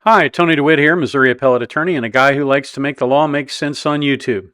Hi, Tony DeWitt here, Missouri appellate attorney and a guy who likes to make the law make sense on YouTube.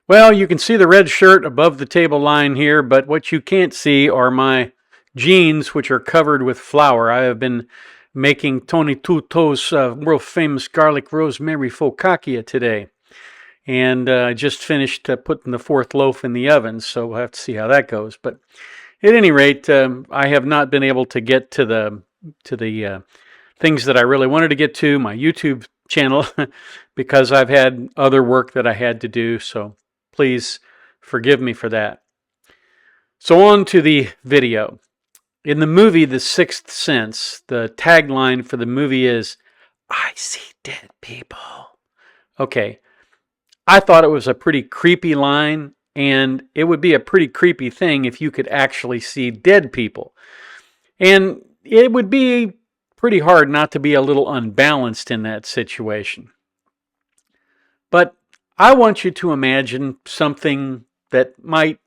Well, you can see the red shirt above the table line here, but what you can't see are my jeans, which are covered with flour. I have been making Tony Tuto's world famous garlic rosemary focaccia today. And I just finished putting the fourth loaf in the oven, so we'll have to see how that goes. But at any rate, I have not been able to get to the things that I really wanted to get to, my YouTube channel, because I've had other work that I had to do, so please forgive me for that. So on to the video. In the movie The Sixth Sense, the tagline for the movie is, "I see dead people." Okay, I thought it was a pretty creepy line, and it would be a pretty creepy thing if you could actually see dead people. And it would be pretty hard not to be a little unbalanced in that situation. But I want you to imagine something that might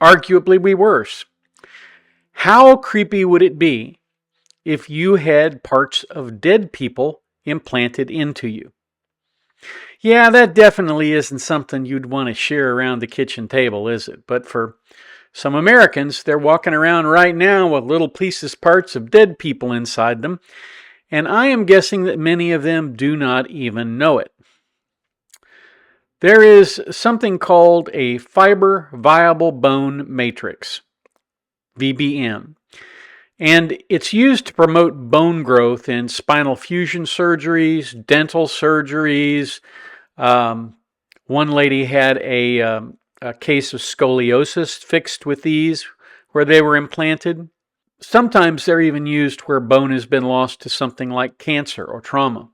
arguably be worse. How creepy would it be if you had parts of dead people implanted into you? Yeah, that definitely isn't something you'd want to share around the kitchen table, is it? But for some Americans, they're walking around right now with little pieces, parts of dead people inside them, and I am guessing that many of them do not even know it. There is something called a fiber viable bone matrix, VBM, and it's used to promote bone growth in spinal fusion surgeries, dental surgeries. One lady had a case of scoliosis fixed with these where they were implanted. Sometimes they're even used where bone has been lost to something like cancer or trauma.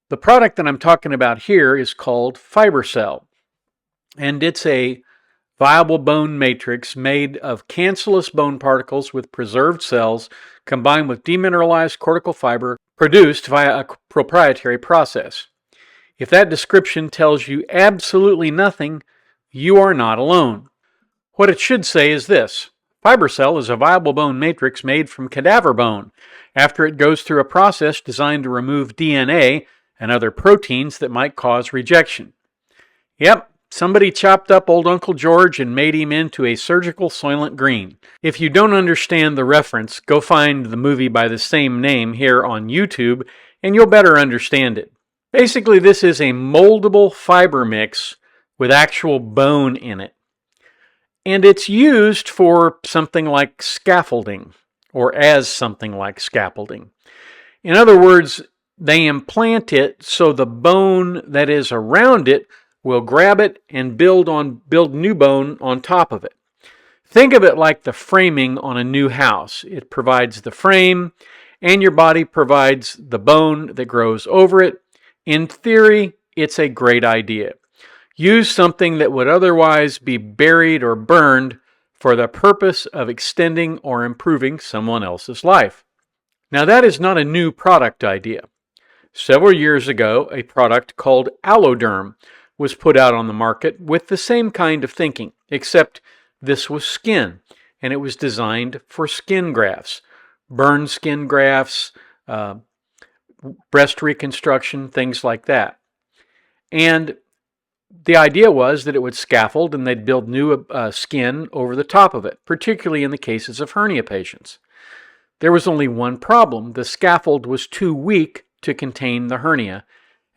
The product that I'm talking about here is called FiberCell, and it's a viable bone matrix made of cancellous bone particles with preserved cells combined with demineralized cortical fiber produced via a proprietary process. If that description tells you absolutely nothing, you are not alone. What it should say is this: FiberCell is a viable bone matrix made from cadaver bone after it goes through a process designed to remove DNA and other proteins that might cause rejection. Yep, somebody chopped up old Uncle George and made him into a surgical Soylent Green. If you don't understand the reference, go find the movie by the same name here on YouTube and you'll better understand it. Basically, this is a moldable fiber mix with actual bone in it. And it's used for something like scaffolding, or as something like scaffolding. In other words, they implant it so the bone that is around it will grab it and build new bone on top of it. Think of it like the framing on a new house. It provides the frame, and your body provides the bone that grows over it. In theory, it's a great idea. Use something that would otherwise be buried or burned for the purpose of extending or improving someone else's life. Now, that is not a new product idea. Several years ago, a product called Alloderm was put out on the market with the same kind of thinking, except this was skin, and it was designed for skin grafts, burn skin grafts, breast reconstruction, things like that. And the idea was that it would scaffold and they'd build new skin over the top of it, particularly in the cases of hernia patients. There was only one problem. The scaffold was too weak to contain the hernia,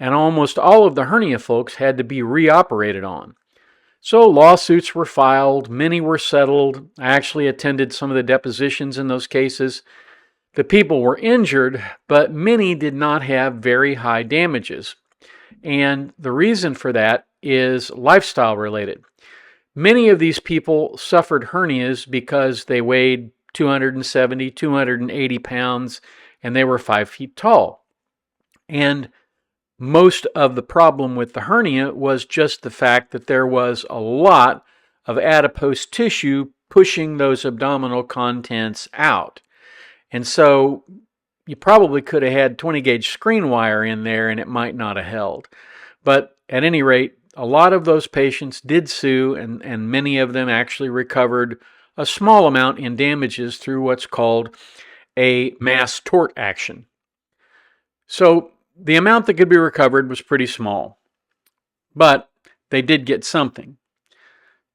and almost all of the hernia folks had to be reoperated on. So lawsuits were filed, many were settled. I actually attended some of the depositions in those cases. The people were injured, but many did not have very high damages. And the reason for that is lifestyle related. Many of these people suffered hernias because they weighed 270, 280 pounds, and they were 5 feet tall. And most of the problem with the hernia was just the fact that there was a lot of adipose tissue pushing those abdominal contents out. And so you probably could have had 20 gauge screen wire in there and it might not have held. But at any rate, a lot of those patients did sue, and many of them actually recovered a small amount in damages through what's called a mass tort action. So the amount that could be recovered was pretty small, but they did get something.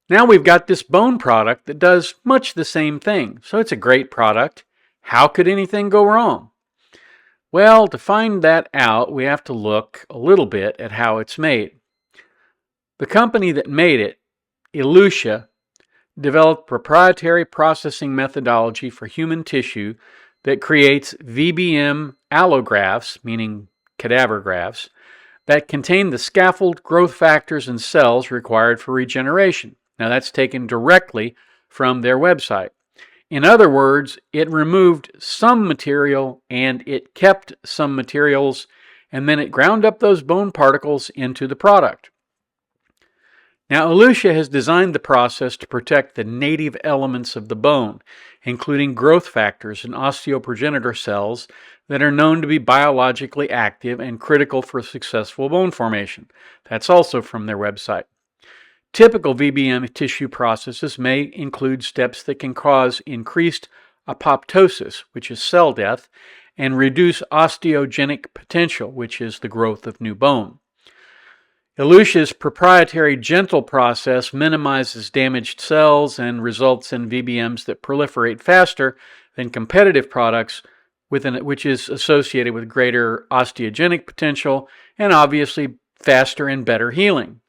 Now we've got this bone product that does much the same thing, so it's a great product. How could anything go wrong? Well, to find that out, we have to look a little bit at how it's made. The company that made it, Elutia, developed proprietary processing methodology for human tissue that creates VBM allografts, meaning cadaver grafts, that contain the scaffold, growth factors, and cells required for regeneration. Now that's taken directly from their website. In other words, it removed some material and it kept some materials, and then it ground up those bone particles into the product. Now, Elutia has designed the process to protect the native elements of the bone, including growth factors and osteoprogenitor cells that are known to be biologically active and critical for successful bone formation. That's also from their website. Typical VBM tissue processes may include steps that can cause increased apoptosis, which is cell death, and reduce osteogenic potential, which is the growth of new bone. Elutia's proprietary gentle process minimizes damaged cells and results in VBMs that proliferate faster than competitive products, which is associated with greater osteogenic potential and obviously faster and better healing.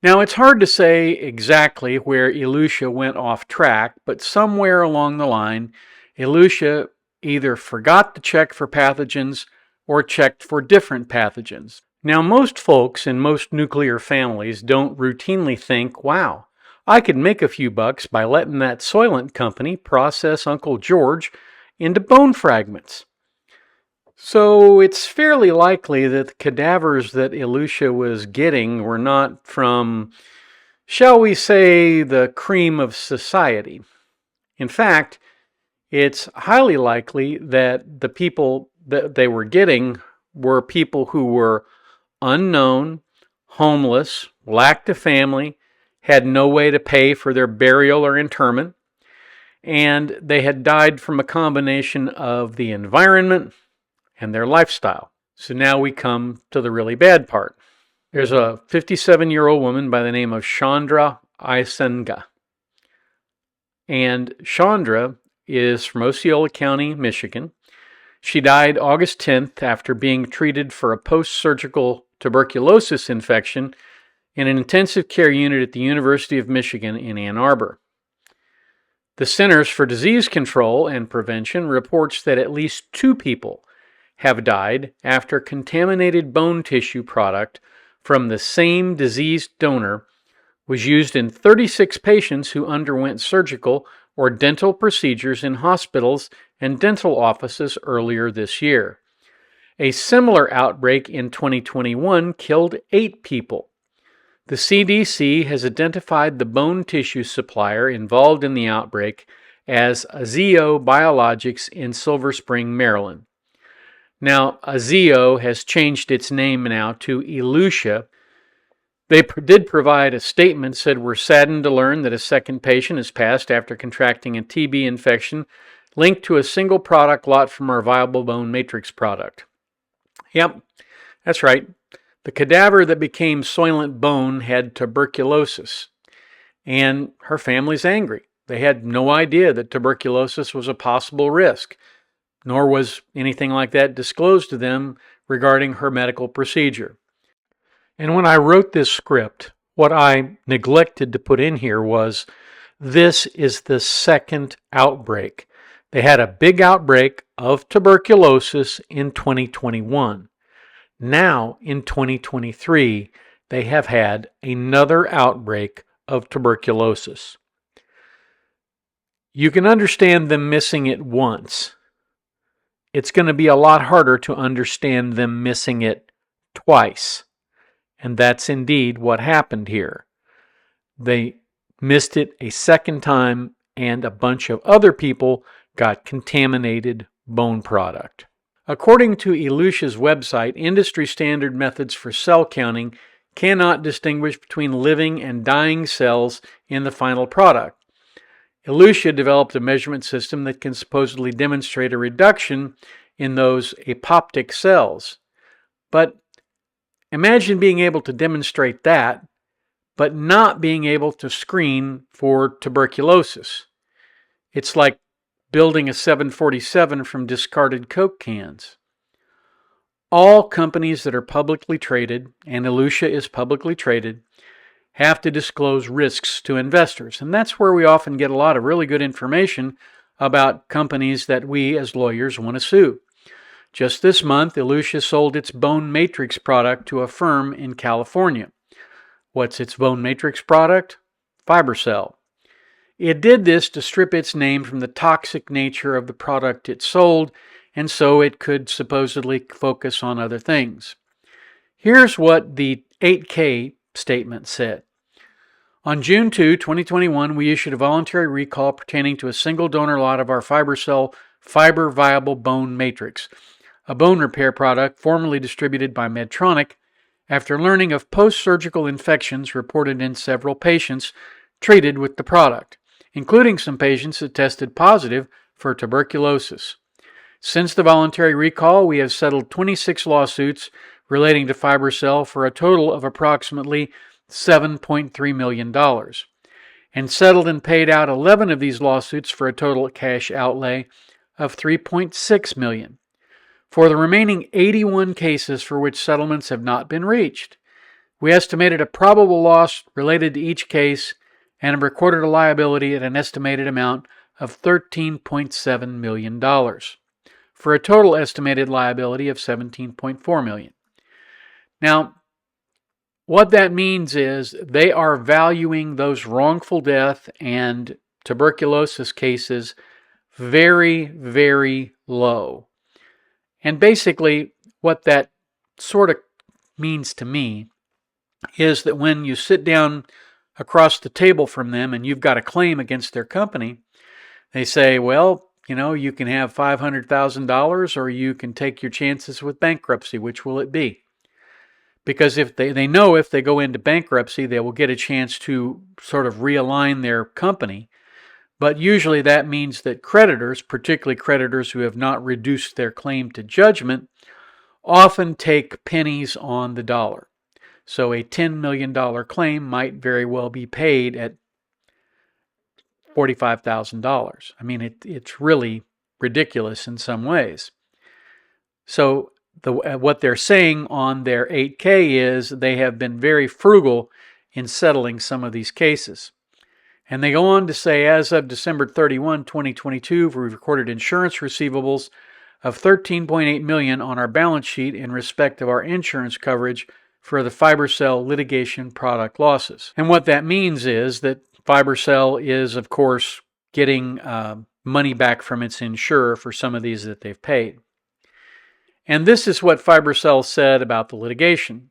Now, it's hard to say exactly where Elutia went off track, but somewhere along the line, Elutia either forgot to check for pathogens or checked for different pathogens. Now, most folks in most nuclear families don't routinely think, wow, I could make a few bucks by letting that Soylent company process Uncle George into bone fragments. So it's fairly likely that the cadavers that Elutia was getting were not from, shall we say, the cream of society. In fact, it's highly likely that the people that they were getting were people who were unknown, homeless, lacked a family, had no way to pay for their burial or interment, and they had died from a combination of the environment and their lifestyle. So now we come to the really bad part. There's a 57-year-old woman by the name of Chandra Isenga. And Chandra is from Osceola County, Michigan. She died August 10th after being treated for a post-surgical tuberculosis infection in an intensive care unit at the University of Michigan in Ann Arbor. The Centers for Disease Control and Prevention reports that at least 2 people have died after contaminated bone tissue product from the same diseased donor was used in 36 patients who underwent surgical or dental procedures in hospitals and dental offices earlier this year. A similar outbreak in 2021 killed 8 people. The CDC has identified the bone tissue supplier involved in the outbreak as Azeo Biologics in Silver Spring, Maryland. Now, Azeo has changed its name now to Elutia. They did provide a statement, said, "We're saddened to learn that a second patient has passed after contracting a TB infection linked to a single product lot from our viable bone matrix product." Yep, that's right. The cadaver that became Soylent bone had tuberculosis, and her family's angry. They had no idea that tuberculosis was a possible risk, nor was anything like that disclosed to them regarding her medical procedure. And when I wrote this script, what I neglected to put in here was, this is the second outbreak. They had a big outbreak of tuberculosis in 2021. Now, in 2023, they have had another outbreak of tuberculosis. You can understand them missing it once. It's going to be a lot harder to understand them missing it twice. And that's indeed what happened here. They missed it a second time, and a bunch of other people got contaminated bone product. According to Elutia's website, industry standard methods for cell counting cannot distinguish between living and dying cells in the final product. Elutia developed a measurement system that can supposedly demonstrate a reduction in those apoptic cells. But imagine being able to demonstrate that, but not being able to screen for tuberculosis. It's like building a 747 from discarded Coke cans. All companies that are publicly traded, and Elutia is publicly traded, have to disclose risks to investors. And that's where we often get a lot of really good information about companies that we as lawyers want to sue. Just this month, Elutia sold its bone matrix product to a firm in California. What's its bone matrix product? FiberCell. It did this to strip its name from the toxic nature of the product it sold, and so it could supposedly focus on other things. Here's what the 8K statement said. On June 2, 2021, we issued a voluntary recall pertaining to a single donor lot of our FiberCell Fiber Viable Bone Matrix, a bone repair product formerly distributed by Medtronic, after learning of post-surgical infections reported in several patients treated with the product, including some patients that tested positive for tuberculosis. Since the voluntary recall, we have settled 26 lawsuits relating to FiberCell for a total of approximately $7.3 million, and settled and paid out 11 of these lawsuits for a total cash outlay of $3.6 million. For the remaining 81 cases for which settlements have not been reached, we estimated a probable loss related to each case and have recorded a liability at an estimated amount of $13.7 million, for a total estimated liability of $17.4 million. Now, what that means is they are valuing those wrongful death and tuberculosis cases very, very low. And basically, what that sort of means to me is that when you sit down across the table from them and you've got a claim against their company, they say, well, you can have $500,000 or you can take your chances with bankruptcy. Which will it be? Because if they know if they go into bankruptcy, they will get a chance to sort of realign their company. But usually that means that creditors, particularly creditors who have not reduced their claim to judgment, often take pennies on the dollar. So a $10 million claim might very well be paid at $45,000. I mean, it's really ridiculous in some ways. So what they're saying on their 8K is they have been very frugal in settling some of these cases. And they go on to say, as of December 31, 2022, we recorded insurance receivables of $13.8 million on our balance sheet in respect of our insurance coverage for the FiberCell litigation product losses. And what that means is that FiberCell is, of course, getting money back from its insurer for some of these that they've paid. And this is what FiberCell said about the litigation.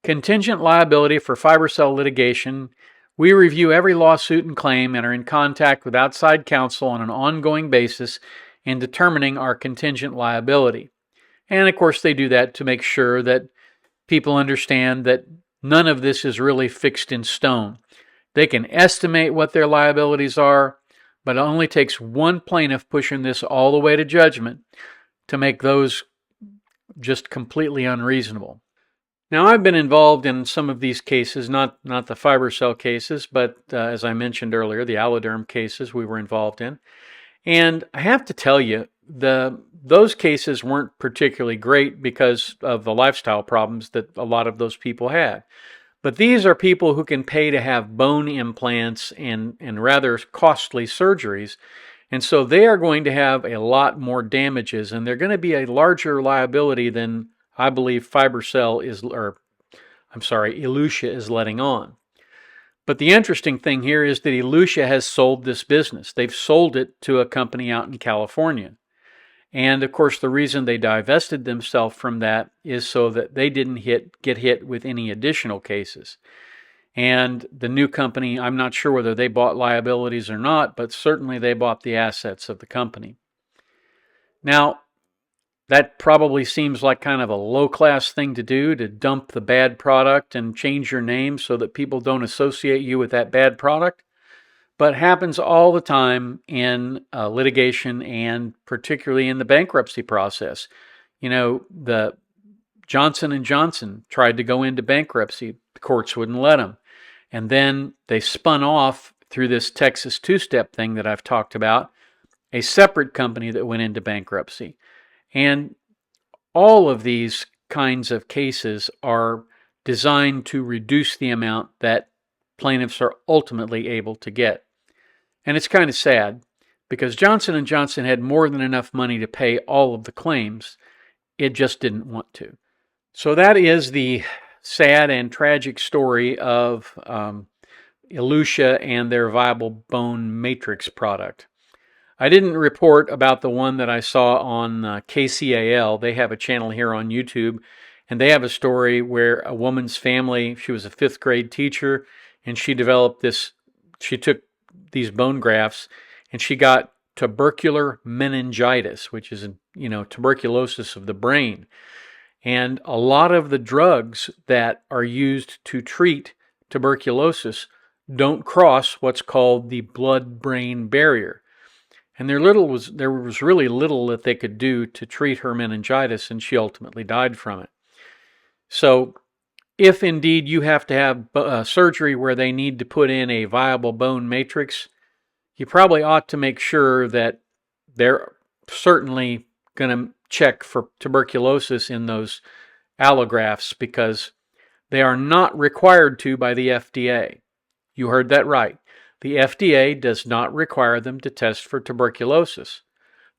Contingent liability for FiberCell litigation. We review every lawsuit and claim and are in contact with outside counsel on an ongoing basis in determining our contingent liability. And of course, they do that to make sure that people understand that none of this is really fixed in stone. They can estimate what their liabilities are, but it only takes one plaintiff pushing this all the way to judgment to make those just completely unreasonable. Now, I've been involved in some of these cases, not the FiberCell cases, but as I mentioned earlier, the Alloderm cases we were involved in. And I have to tell you, those cases weren't particularly great because of the lifestyle problems that a lot of those people had. But these are people who can pay to have bone implants and rather costly surgeries. And so they are going to have a lot more damages, and they're going to be a larger liability than I believe Elutia is letting on. But the interesting thing here is that Elutia has sold this business. They've sold it to a company out in California. And of course, the reason they divested themselves from that is so that they didn't get hit with any additional cases. And the new company, I'm not sure whether they bought liabilities or not, but certainly they bought the assets of the company. Now, that probably seems like kind of a low-class thing to do, to dump the bad product and change your name so that people don't associate you with that bad product. but happens all the time in litigation and particularly in the bankruptcy process. The Johnson & Johnson tried to go into bankruptcy. The courts wouldn't let them. And then they spun off through this Texas two-step thing that I've talked about, a separate company that went into bankruptcy. And all of these kinds of cases are designed to reduce the amount that plaintiffs are ultimately able to get. And it's kind of sad because Johnson & Johnson had more than enough money to pay all of the claims. It just didn't want to. So that is the sad and tragic story of Elucia and their viable bone matrix product. I didn't report about the one that I saw on KCAL. They have a channel here on YouTube, and they have a story where a woman's family, she was a 5th grade teacher, and she developed this, she took these bone grafts, and she got tubercular meningitis, which is, tuberculosis of the brain. And a lot of the drugs that are used to treat tuberculosis don't cross what's called the blood-brain barrier. And there was really little that they could do to treat her meningitis, and she ultimately died from it. So if indeed you have to have surgery where they need to put in a viable bone matrix, you probably ought to make sure that they're certainly going to check for tuberculosis in those allografts, because they are not required to by the FDA. You heard that right. The FDA does not require them to test for tuberculosis.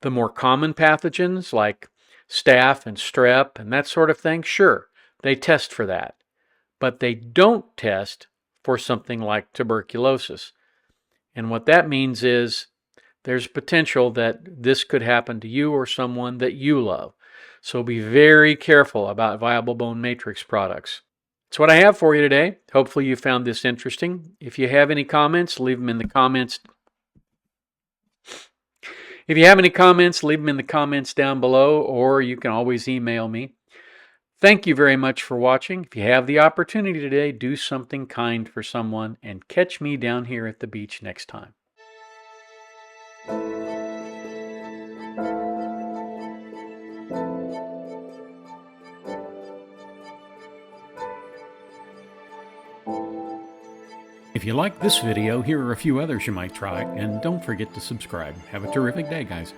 The more common pathogens like staph and strep and that sort of thing, sure, they test for that. But they don't test for something like tuberculosis. And what that means is there's potential that this could happen to you or someone that you love. So be very careful about viable bone matrix products. That's what I have for you today. Hopefully you found this interesting. If you have any comments, leave them in the comments. If you have any comments, leave them in the comments down below, or you can always email me. Thank you very much for watching. If you have the opportunity today, do something kind for someone, and catch me down here at the beach next time. If you like this video, here are a few others you might try, and don't forget to subscribe. Have a terrific day, guys.